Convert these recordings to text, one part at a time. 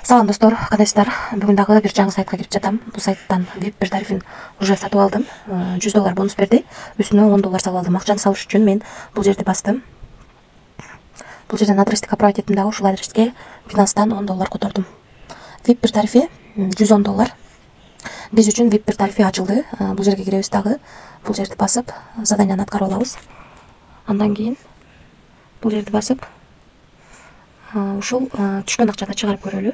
Салам достор, кандайсыздар? Бүгүн дагы бир жаңы сайтка кирип жатам. Бул сайттан VIP бир тарифин уже сатып алдым. $100 бонус берди. Үстүнө $10 салып алдым. Акчаны салыш үчүн мен бул жерди бастым. Бул жерден адрести копировать эттим дагы, ушул адреске Binance'дан $10 котордум. VIP бир тарифи $110. Биз үчүн VIP бир тарифи ачылды. Бул жерге киребиз дагы. Бул жерди басып, заданияны аткарып алабыз. Андан кийин бул жерди басып, ушул түшкөн акчаны чыгарып көрөлү.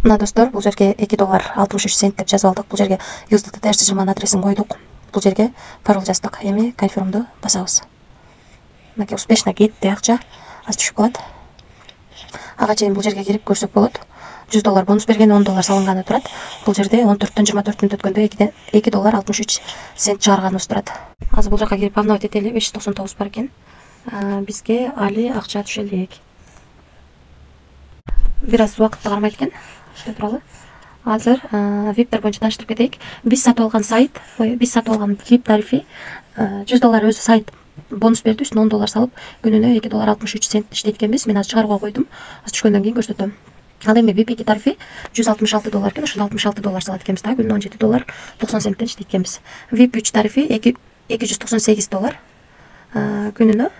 Мына достор, бул жерге $2.63 деп жазып алдык. Бул жерге USDT терс адресин койдук. Бул жерге пароль жаздык. Эми конфирмду басабыз. Мынакей успешно кетти акча. Аз түшүп калат. Ага чейин бул жерге кирип көрсөк болот. $100 бонус берген, $10 салынганы турат. Бул жерде 14-24 мүнөт өткөндө $2.63 чыгарганыбыз турат. Азыр бул жака кирип обновить этели. 599 бар экен. Бизге али акча түшө элек. Бир аз убакытты кармайт экен. Ошто туралы. Азыр VIP боюнча тааныштырып кетейик. Биз сатып алган VIP тарифи $100 өзү сайт бонус берди. Үстүнө $10 салып, күнүнө $2.63 иштейт экенбиз. Мен азыр чыгарууга койдум. Азыр түшкөндөн кийин көрсөтөм. Ал эми VIP тарифи $166 экен. Ошондо $66 салат экенбиз да. Күнүнө $17.90 иштейт экенбиз. VIP 3 тарифи $298. Күнүнө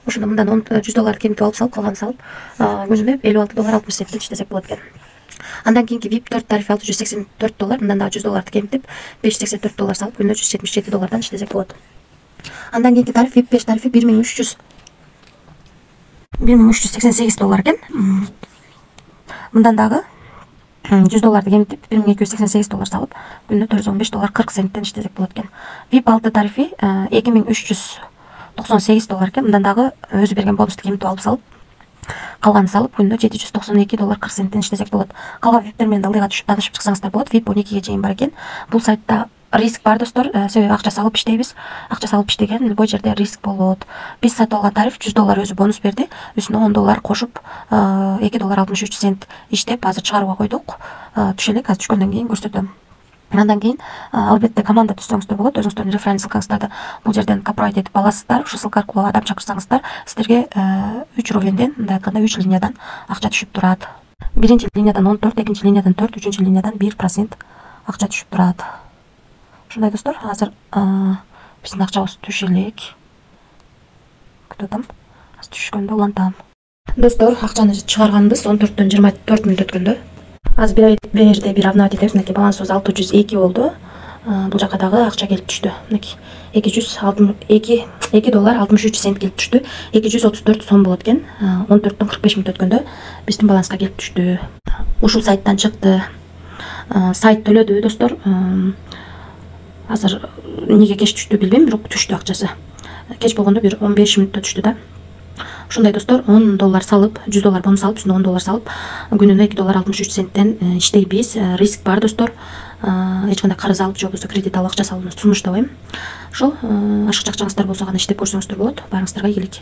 ошондо мындан $100 кемитип алып салып, калганын салып, күнүнө $56.60 иштесек болот экен. Андан кийинки VIP 4 тарифи $684, мындан дагы $100 кемитип, $584 салып, күнүнө $177 иштесек болот. Андан кийинки тариф VIP 5 тарифи $1388 экен. Мындан дагы $100 кемитип, $1288 салып, күнүнө $415.40 иштесек болот экен. VIP 6 тарифи $2398 экен. Мындан дагы өзү берген бонусту кемитип алып салып, калганын салып, күнүнө $792.40 иштесек болот. Калган VIP менен ылдыйга түшүп таанышып чыксаңыздар болот. VIP 12ге чейин бар экен. Бул сайтта риск бар достор. Себеби акча салып иштейбиз. Акча салып иштеген бул жерде риск болот. Биз сатып алган тариф $100 өзү бонус берди. Үстүнө $10 кошуп, $2.63 иштеп, азыр чыгарууга койдук. Түшө элек, азыр түшкөндөн кийин көрсөтөм. Андан кийин албетте команда түзсөңүздөр болот. Өзүңүздөрдүн референс ссылкаңыздарды бул жерден копировать этип аласыздар. Ушул ссылка аркылуу адам чакырсаңыздар, сиздерге 3 уровенден, мындай айтканда 3 линиядан акча түшүп турат. Биринчи линиядан 14, экинчи линиядан 4, үчүнчү линиядан 1% акча түшүп турат. Ушундай достор, азыр биздин акчабыз түшө элек. Күтүп атам. Азыр түшкөндө улантам. Достор, акчаны чыгарганбыз 14-24 мүнөт өткөндө. Азыр бир жерде бир обновить этебиз. Мынакей балансыбыз 602 болду. Бул жака дагы акча келип түштү. Мынакей $2.63 келип түштү. 234 сом болот экен. 14-45 мүнөт өткөндө биздин баланска келип түштү. Ушул сайттан чыкты. Сайт төлөдү достор. Азыр эмнеге кеч түштү билбейм, бирок түштү акчасы. Кеч болгондо бир 15 мүнөттө түштү да. Ушундай достор, $10 салып, $100 бонус салып, үстүнө $10 салып, күнүнө $2.63 иштейбиз. Риск бар достор. Эч кандай карыз алып, же болбосо кредит алып акча салууну сунуштабайм. Ошол ашыкча акчаңыздар болсо гана иштеп көрсөңүздөр болот. Баарыңыздарга ийгилик.